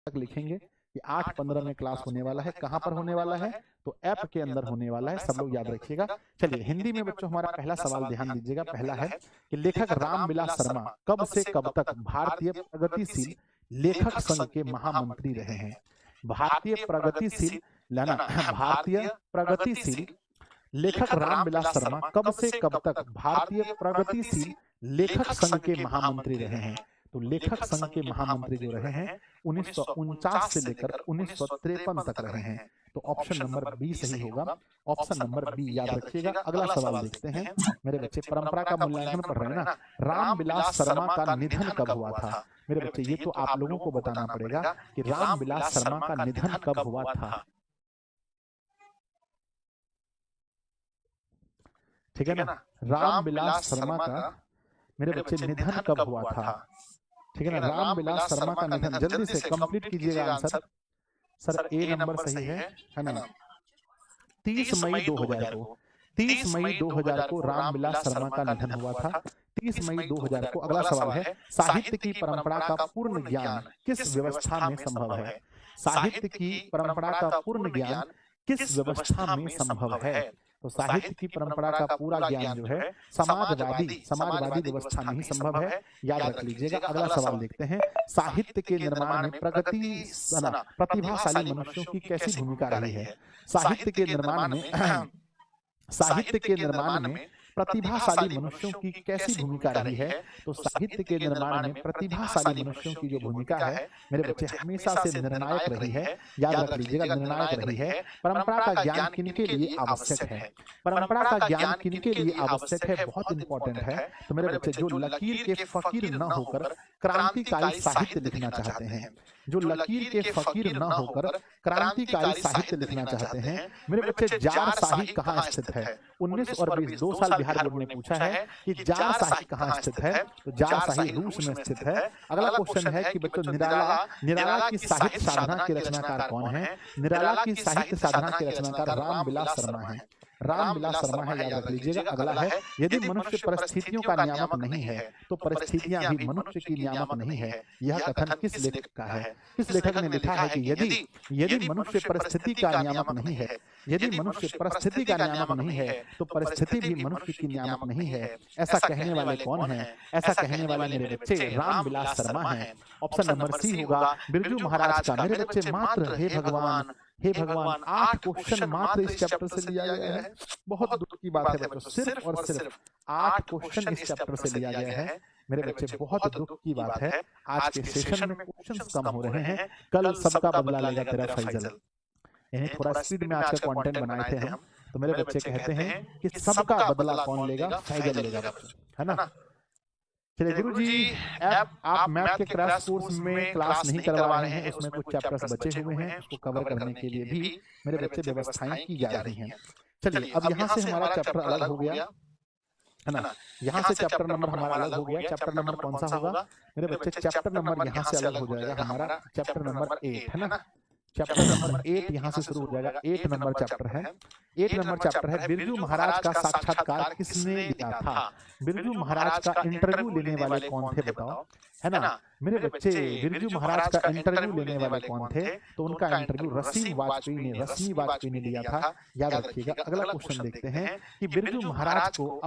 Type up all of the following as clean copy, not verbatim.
तक लिखेंगे कि 8-15 में क्लास होने वाला है। कहाँ पर होने वाला है? तो ऐप के अंदर होने वाला है, सब लोग याद रखिएगा। चलिए हिंदी में बच्चों हमारा पहला सवाल ध्यान दीजिएगा। पहला है कि लेखक रामविलास शर्मा कब से कब तक भारतीय प्रगतिशील लेखक संघ के महामंत्री रहे हैं? भारतीय प्रगतिशील लाना भारतीय प्रगतिशील लेखक रामविलास शर्मा कब से कब तक भारतीय प्रगतिशील लेखक संघ के महामंत्री रहे हैं? तो लेखक संघ के महामंत्री जो रहे हैं 1949 से लेकर 1953 तक रहे हैं। तो ऑप्शन नंबर बी सही होगा। ऑप्शन नंबर बी याद रखिएगा। अगला सवाल देखते हैं। मेरे बच्चे परंपरा का मूल्यांकन पढ़ रहे हैं ना। रामविलास शर्मा का निधन कब हुआ था? मेरे बच्चे ये तो आप लोगों को बताना पड़ेगा कि रामविलास शर्मा का निधन कब हुआ था। ठीक है ना। रामविलास शर्मा का मेरे बच्चे निधन कब हुआ था? ठीक है ना। रामविलास शर्मा का निधन, जल्दी से कंप्लीट कीजिएगा आंसर। सर ए नंबर सही है ना। 30 मई 2000 को 30 मई 2000 को रामविलास शर्मा का निधन हुआ था। 30 मई 2000 को। अगला सवाल है साहित्य की परंपरा का पूर्ण ज्ञान किस व्यवस्था में संभव है? साहित्य की परंपरा का पूर्ण ज्ञान किस व्यवस्था में संभव है? तो साहित्य की परंपरा का पूरा ज्ञान जो है समाजवादी व्यवस्था में ही संभव है। याद रख लीजिएगा। अगला सवाल देखते हैं। साहित्य के निर्माण में प्रतिभाशाली मनुष्यों की कैसी भूमिका रही है? साहित्य के निर्माण में साहित्य के निर्माण में प्रतिभाशाली मनुष्यों की कैसी भूमिका रही है? तो साहित्य के निर्माण में प्रतिभाशाली मनुष्यों की जो भूमिका है मेरे बच्चे हमेशा से निर्णायक रही है। याद रख लीजिएगा, निर्णायक रही है। परंपरा का ज्ञान किनके लिए आवश्यक है? परंपरा का ज्ञान किनके लिए आवश्यक है? बहुत इंपॉर्टेंट है। तो मेरे बच्चे जो लकीर के फकीर न होकर क्रांतिकारी साहित्य लिखना चाहते हैं, जो लकीर के फकीर न होकर क्रांतिकारी साहित्य लिखना चाहते हैं, मेरे बच्चे जार शाही कहाँ स्थित है? 19 और 20 2 साल बिहार बोर्ड ने पूछा है कि जार शाही कहाँ स्थित है? तो जार शाही रूस में स्थित है। अगला क्वेश्चन है कि बच्चों निराला की साहित्य साधना के रचनाकार कौन है? निराला की साहित्य साधना के रचनाकार रामविलास शर्मा है। रामविलास शर्मा है, याद रख लीजिएगा। अगला है यदि मनुष्य परिस्थितियों का नियामक नहीं है तो परिस्थितियां भी मनुष्य की नियामक नहीं है। यह कथन किस लेखक का है? किस लेखक ने लिखा है कि यदि मनुष्य परिस्थिति का नियामक नहीं है, यदि मनुष्य परिस्थिति का नियामक नहीं है तो परिस्थिति भी मनुष्य की नियामक नहीं है। ऐसा कहने वाले कौन है? ऐसा कहने वाले मेरे बच्चे रामविलास शर्मा है। ऑप्शन नंबर सी होगा बिरजू महाराज का। मेरे बच्चे मात्र हे भगवान 8 क्वेश्चन मात्र इस चैप्टर से लिया गया है। बहुत दुख की बात है बच्चों, सिर्फ और सिर्फ 8 क्वेश्चन इस चैप्टर से लिया गया है। मेरे बच्चे बहुत दुख की बात है। आज के सेशन में क्वेश्चंस कम हो रहे हैं। कल सबका बदला लेगा तेरा फैजल। यानी थोड़ा स्पीड में आज का कंटेंट बनाए थे हम। तो मेरे बच्चे कहते हैं कि सबका बदला कौन लेगा? फैजल लेगा बच्चों, है ना। चलिए गुरुजी, आप मैथ के क्रैश कोर्स में क्लास नहीं करवा रहे हैं, उसमें कुछ चैप्टर्स बचे हुए हैं, उसको कवर करने के लिए भी मेरे बच्चे व्यवस्थाएं की जा रही हैं। चलिए अब यहाँ से हमारा चैप्टर अलग हो गया, है ना। यहाँ से चैप्टर नंबर हमारा अलग हो गया। चैप्टर नंबर कौन सा होगा मेरे बच्चे? चैप्टर नंबर यहाँ से अलग हो जाएगा हमारा। चैप्टर नंबर 8 है ना। चैप्टर नंबर 8 यहाँ से शुरू हो जाएगा। 8 नंबर चैप्टर है। 8 नंबर चैप्टर है बिरजू महाराज का साक्षात्कार किसने लिया था? बिरजू महाराज का इंटरव्यू लेने वाले कौन थे बताओ, है ना। मेरे बच्चे बिरजू महाराज का इंटरव्यू लेने वाले कौन थे? तो उनका इंटरव्यू रश्मि वाजपेयी ने लिया था। याद रखिएगा। अगला क्वेश्चन देखते हैं कि बिरजू महाराज को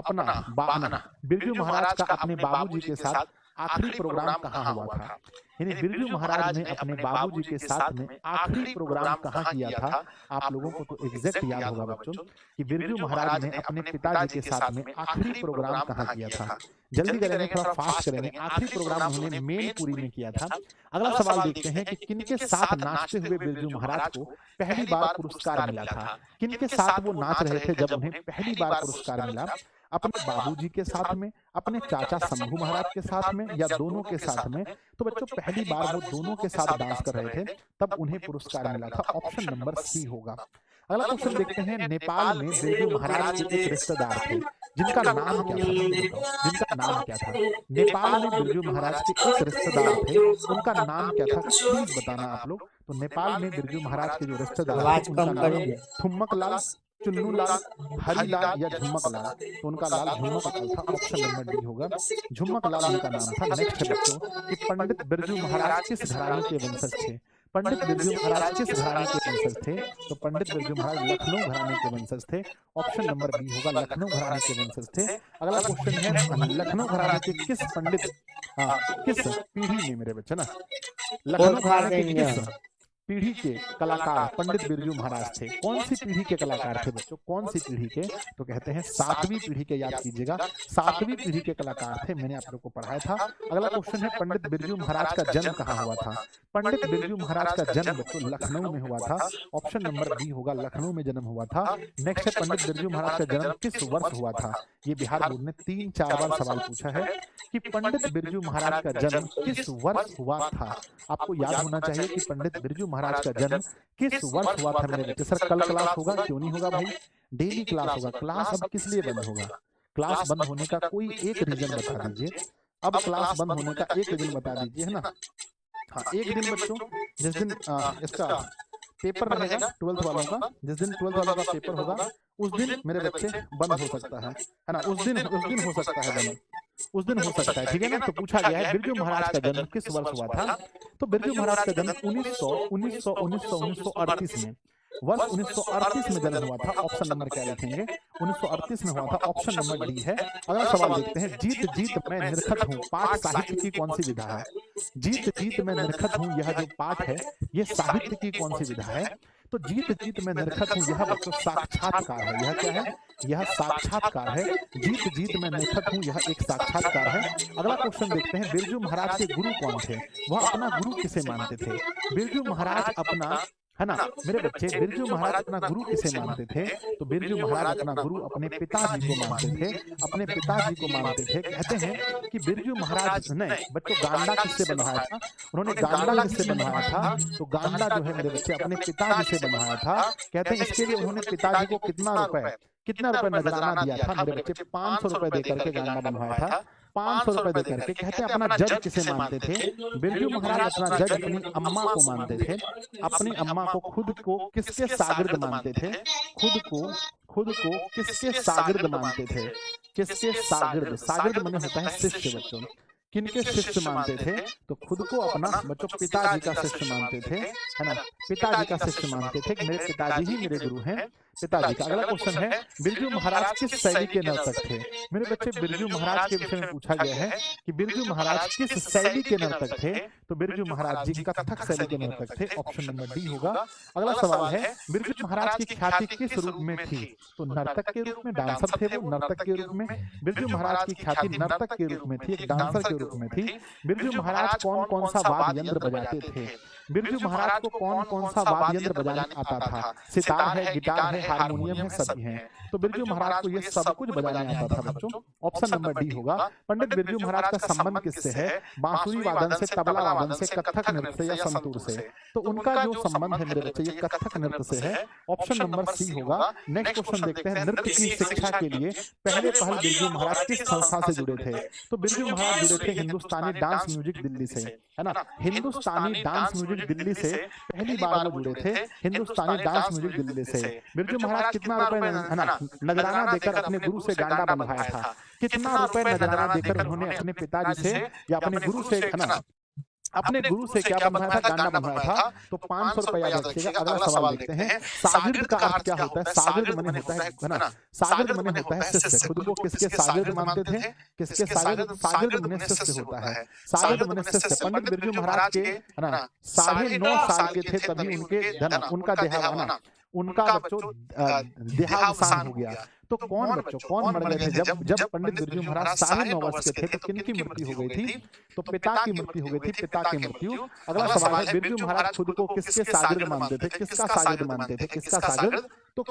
बिरजू महाराज का अपने बाबूजी के साथ आखिरी प्रोग्राम कहाँ हुआ था? यानी बिरजू महाराज ने अपने बाबूजी के साथ में आखिरी प्रोग्राम कहाँ किया था? आप लोगों को तो एग्जैक्ट याद होगा बच्चों कि बिरजू महाराज ने अपने पिताजी के साथ में आखिरी प्रोग्राम कहाँ किया था। जल्दी करेंगे, थोड़ा फास्ट करेंगे। आखिरी प्रोग्राम उन्होंने मेनपुरी में किया था। अगला सवाल देखते हैं कि किनके साथ नाचते हुए बिरजू महाराज को पहली बार पुरस्कार मिला था? किनके साथ वो नाच रहे थे जब उन्हें पहली बार पुरस्कार मिला? अपने बाबूजी के साथ में, अपने चाचा शंभू महाराज के साथ में, या दोनों के साथ में? तो बच्चों पहली बार वो दोनों के साथ डांस कर रहे थे तब उन्हें पुरस्कार मिला था। ऑप्शन नंबर सी होगा। अगला क्वेश्चन देखते हैं। नेपाल में बिरजू महाराज के एक रिश्तेदार थे जिनका नाम क्या था? जिनका नाम क्या था? नेपाल में बिरजू महाराज के एक रिश्तेदार थे, उनका नाम क्या था? प्लीज बताना आप लोग। तो नेपाल में बिरजू महाराज के जो रिश्तेदार थे उनका नाम ठुम्मक लाल, चुन्नू लाल, हरिलाल या झुम्मक लाल? तो उनका लाल झुम्मक लाल था। ऑप्शन नंबर डी होगा, झुम्मक लाल उनका नाम था। नेक्स्ट है बच्चों कि पंडित बिरजू महाराज किस घराने के वंशज थे? पंडित बिरजू महाराज किस घराने के वंशज थे? तो पंडित बिरजू महाराज लखनऊ घराने के वंशज थे। ऑप्शन नंबर बी होगा, लखनऊ घराने के वंशज थे। अगला क्वेश्चन है, लखनऊ घराने के किस पंडित, किस पीढ़ी में मेरे बच्चे ना, लखनऊ घराने के किस पीढ़ी के कलाकार पंडित बिरजू महाराज थे? कौन सी पीढ़ी के कलाकार थे बच्चों, कौन सी पीढ़ी के? तो कहते हैं 7वीं पीढ़ी के, याद कीजिएगा 7वीं पीढ़ी के कलाकार थे, मैंने आप लोग को पढ़ाया था। अगला क्वेश्चन है, पंडित बिरजू महाराज का जन्म कहाँ हुआ था? पंडित बिरजू महाराज का जन्म बच्चों लखनऊ में हुआ था। ऑप्शन नंबर बी होगा, लखनऊ में जन्म हुआ था। नेक्स्ट है, पंडित बिरजू महाराज का जन्म किस वर्ष हुआ था? ये बिहार बोर्ड ने 3-4 बार सवाल पूछा है कि पंडित बिरजू महाराज का जन्म किस वर्ष हुआ था। आपको याद होना चाहिए कि पंडित बिरजू महाराज का जन्म किस वर्ष हुआ था मेरे बच्चे। सर कल क्लास होगा, क्यों नहीं होगा भाई, डेली क्लास होगा। क्लास अब किस लिए बंद होगा? क्लास बंद होने का कोई एक रीजन बता दीजिए। अब क्लास बंद होने का एक रीजन बता दीजिए, है ना। हाँ, एक दिन बच्चों, जिस दिन इसका पेपर रहेगा 12th वालों का, जिस दिन 12th वालों का पेपर होगा उस दिन मेरे बच्चे बंद हो सकता है ना। उस दिन हो सकता है बंद, उस दिन हो सकता है, ठीक है ना। तो पूछा गया है बिरजू महाराज का जन्म किस वर्ष हुआ था? तो बिरजू महाराज का जन्म 1938 में, वर्ष 1938 में जन्म हुआ था। ऑप्शन नंबर क्या लिखेंगे? 1938 में हुआ था। ऑप्शन नंबर डी है। अगला सवाल देखते हैं, जीत जीत मैं निरखत हूँ पाठ साहित्य की कौन सी विधा है? जीत जीत मैं निरखत हूँ, यह जो पाठ है ये साहित्य की कौन सी विधा है? तो जीत जीत मैं निरखत हूँ, यह बच्चों साक्षात्कार है। यह क्या है? यह साक्षात्कार है। जीत जीत मैं निरखत हूँ, यह एक साक्षात्कार है। अगला क्वेश्चन देखते हैं, बिरजू महाराज के गुरु कौन थे? वह अपना गुरु किसे मानते थे? बिरजू महाराज अपना, है ना मेरे बच्चे, बिरजू महाराज अपना गुरु किसे मानते थे? तो बिरजू महाराज अपना गुरु अपने पिताजी को मानते थे, अपने पिताजी को मानते थे। कहते हैं कि बिरजू महाराज ने बच्चों गांडा किससे बनवाया था? उन्होंने गांडा किससे बनवाया था? तो गांडा जो है मेरे बच्चे अपने पिताजी से बनवाया था। कहते हैं इसके लिए उन्होंने पिताजी को कितना रुपए नजराना दिया था मेरे बच्चे? 500 रुपए देकर के गांडा बनवाया था, 500 रुपए देकर के। कहते हैं अपना जज किसे मानते थे? बिरजू महाराज अपना जज अपनी अम्मा को मानते थे, अपनी अम्मा को। खुद को किसके शागिर्द मानते थे? खुद को किसके शागिर्द मानते थे? किसके शागिर्द? शागिर्द माने होता है शिष्य बच्चों। किनके शिष्य मानते थे? तो खुद को अपना बच्चों पिताजी का शिष्य मानते थे, है ना। पिताजी का शिष्य मानते थे कि मेरे पिताजी ही मेरे गुरु हैं, पिताजी का। अगला क्वेश्चन है, बिरजू महाराज किस शैली के नर्तक थे? मेरे बच्चे बिरजू महाराज के विषय में पूछा गया है कि बिरजू महाराज किस शैली के नर्तक थे? तो बिरजू महाराज जी कथक शैली के नर्तक थे। ऑप्शन नंबर डी होगा। अगला सवाल है, बिरजू महाराज की ख्याति किस रूप में थी? तो नर्तक के रूप में, डांसर थे वो, नर्तक के रूप में। बिरजू महाराज की ख्याति नर्तक के रूप में थी, एक डांसर के रूप में थी। बिरजू महाराज कौन कौन सा वाद्य यंत्र बजाते थे? बिरजू महाराज को कौन कौन सा वाद्य यंत्र बजाना आता था? सितार है, गिटार है, हारमोनियम है, सभी हैं। तो बिरजू महाराज को ये सब कुछ बजाना आता था बच्चों। ऑप्शन नंबर डी होगा। पंडित बिरजू महाराज का संबंध किससे है? बांसुरी वादन से, तबला वादन से, कथक नृत्य से या संतूर से? तो उनका जो संबंध है मेरे बच्चे ये कथक नृत्य से है। ऑप्शन नंबर सी होगा। नेक्स्ट क्वेश्चन देखते हैं, नृत्य की शिक्षा के लिए पहले पहल बिरजू महाराज किस संस्था से जुड़े थे? तो बिरजू महाराज जुड़े थे हिंदुस्तानी डांस म्यूजिक दिल्ली से, है ना। हिंदुस्तानी डांस म्यूजिक दिल्ली से पहली बार वो जुड़े थे, हिंदुस्तानी डांस म्यूजिक दिल्ली से। बिरजू महाराज कितना रुपए है ना नजराना देकर अपने गुरु से गांडा बनवाया था? कितना रुपए नजराना देकर उन्होंने अपने पिताजी से या अपने गुरु से, है ना, अपने गुरु से क्या बनवाया था? गांडा बनवाया था। तो 500 रुपए याद रखिएगा। अगला सवाल देखते हैं, शागिर्द का अर्थ क्या होता है? शागिर्द माने होता है ना, शागिर्द माने होता है शिष्य। खुद को किसके शागिर्द मानते थे? किसके शागिर्द? शागिर्द माने शिष्य होता है, शागिर्द माने शिष्य। पंडित बिरजू महाराज के, है ना, 9.5 साल के थे तभी उनका देहावसान, उनका बच्चों देहावसान हो गया। तो कौन बच्चों कौन मर गए थे जब पंडित बिरजू महाराज 9.5 वर्ष के थे? तो किनकी मृत्यु हो गई थी? तो पिता की मृत्यु हो गई थी, पिता की मृत्यु। अगला सवाल है, बिरजू महाराज खुद को किसके शागिर्द मानते थे? किसका शागिर्द मानते थे? किसका शागिर्द? तो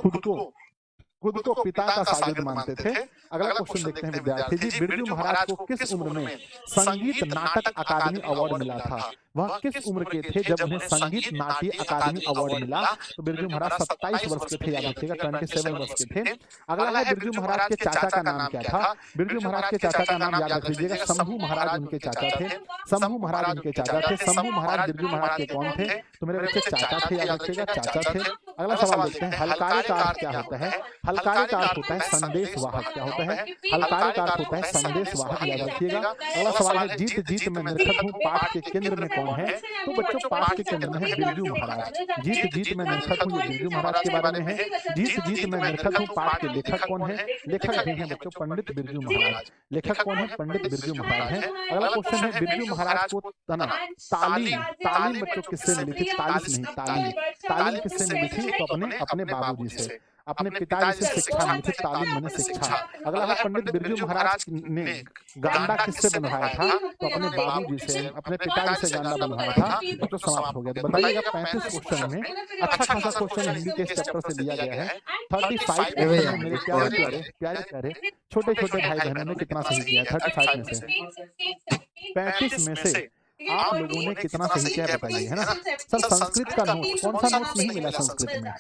खुद को पिता का शागिर्द मानते थे। अगला क्वेश्चन देखते हैं विद्यार्थी जी, बिरजू महाराज को किस उम्र में संगीत नाटक अकादमी अवार्ड मिला था? वह किस उम्र के थे जब उन्हें संगीत नाट्य अकादमी अवार्ड मिला? तो बिरजू महाराज 27 वर्ष के थे, याद रखिएगा, 27 वर्ष के थे। अगला है, बिरजू महाराज के चाचा का नाम क्या था? बिरजू महाराज के चाचा का नाम याद रख लीजिएगा, शंभू महाराज उनके चाचा थे, शंभू महाराज उनके चाचा थे। शंभू महाराज बिरजू महाराज के कौन थे? तो मेरे बच्चे चाचा थे, याद रखिएगा, चाचा थे। अगला सवाल देखते हैं, हलकारे का अर्थ क्या होता है? हलकारे का अर्थ होता है संदेशवाहक। क्या होता है? हलकारे का अर्थ होता है संदेशवाहक, याद रखिएगा। अगला सवाल है, जीत जीत में निरखत हूँ पाठ के केंद्र में कौन है? तो बच्चों पाठ के केंद्र में है बिरजू महाराज। जीत जीत में निरखत हूँ, ये बिरजू महाराज के बारे में है। जीत जीत में निरखत हूँ पाठ के लेखक कौन है? लेखक भी हैं बच्चों पंडित बिरजू महाराज। लेखक कौन है? पंडित बिरजू महाराज हैं। अगला क्वेश्चन है, बिरजू महाराज को तालीम तालीम बच्चों किससे मिली थी? तालीस नहीं, तालीम। तालीम किससे मिली थी? तो अपने अपने बाबूजी से, अपने पिताजी से शिक्षा मिली थी। तालीम माने शिक्षा। अगला है, पंडित बिरजू महाराज ने गांडा किससे बनवाया था? तो अपने बाबूजी से, अपने पिताजी से गांडा बनवाया था। तो समाप्त हो गया। तो बताइएगा 35 क्वेश्चन में अच्छा खासा क्वेश्चन हिंदी के चैप्टर से लिया गया है। 35 क्वेश्चन में मेरे प्यारे प्यारे प्यारे प्यारे छोटे छोटे भाई बहनों ने कितना सही किया? 35 में से 35 में से आप लोगों ने कितना सही किया बताइए, है ना। सर संस्कृत का नोट्स, कौन सा नोट्स नहीं मिला संस्कृत में?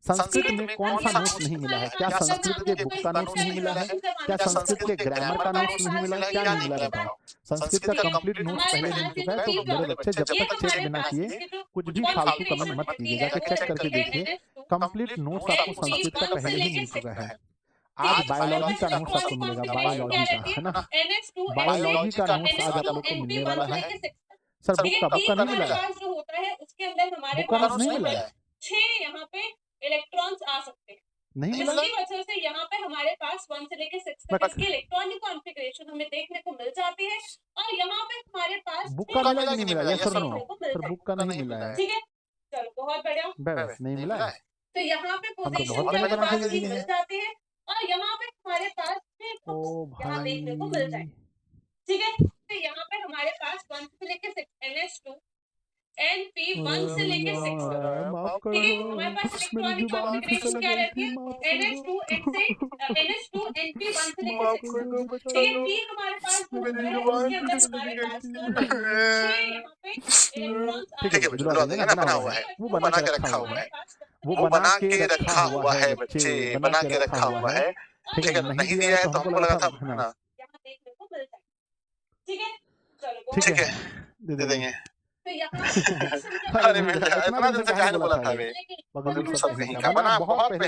संस्कृत में कौन सा नोट्स नहीं मिला है? क्या संस्कृत के बुक का नोट्स नहीं मिला है? क्या संस्कृत के ग्रामर का नोट्स नहीं मिला है? क्या नहीं मिला बताओ? संस्कृत का कंप्लीट नोट्स पहले मिल चुका है। तो मेरे बच्चे जब तक चेक बिना किए कुछ भी फालतू कमेंट मत कीजिए, जाके चेक करके देखिए। कंप्लीट नोट्स आपको संस्कृत का पहले ही मिल चुका है। आज बायोलॉजी का नोट्स आपको मिलेगा, बायोलॉजी का, है ना। बायोलॉजी का नोट्स आज आप लोग को मिलने वाला है। सर बुक का नहीं मिला है? बुक का नोट्स नहीं मिला है? 6 यहाँ पे इलेक्ट्रॉन्स आ सकते हैं, नहीं मिला। जिसकी वजह से यहाँ पे हमारे पास 1 से लेके 6 तक इसकी इलेक्ट्रॉनिक कॉन्फ़िगरेशन हमें देखने को मिल जाती है। और यहाँ पे हमारे पास बुक का मिला कि नहीं मिला? Yes sir no? Sir book का नहीं मिला है। ठीक है, चलो बहुत बढ़िया। बस नहीं मिला है। तो यहाँ पे पोजीशन बहुत हमारे बना के पास दिए मिल हैं। जाती है और यहाँ पे हमारे पास ओ यहाँ देखने को मिल जाए। भाई, ठीक है, तो यहाँ पे हमारे पास 1 से लेके 6 NH2 NP 1 से लेके 6 तक। माफ कर ठीक है, दो, हमारे पास मेरी इलेक्ट्रॉनिक जुबान फिसल कॉन्फ़िगरेशन क्या गई रहती थी, है? माफ कर NH2 दो। NH2 NP 1 से लेके माफ 6 कर दो तक। बच्चा ठीक है, लो, तीन हमारे पास जो होता मेरी है जुबान उसके अंदर फिसल हमारे गई पास थी। 6 यहाँ पे इलेक्ट्रॉन्स आ ठीक है बच्चों, दिलवा देंगे ना, बना हुआ है, वो बना के रखा हुआ है, वो बना के रखा हुआ है बच्चे, बना के रखा हुआ है। ठीक है, नहीं दिया है तो हमको लगा था, है ना। यहाँ देखने को मिल जाए। ठीक है, चलो ठीक है, दे देंगे। तो यहाँ अरे इतना दिन से कहानी बोला था बे, बगल में सब कहीं का बना बहुत पहले।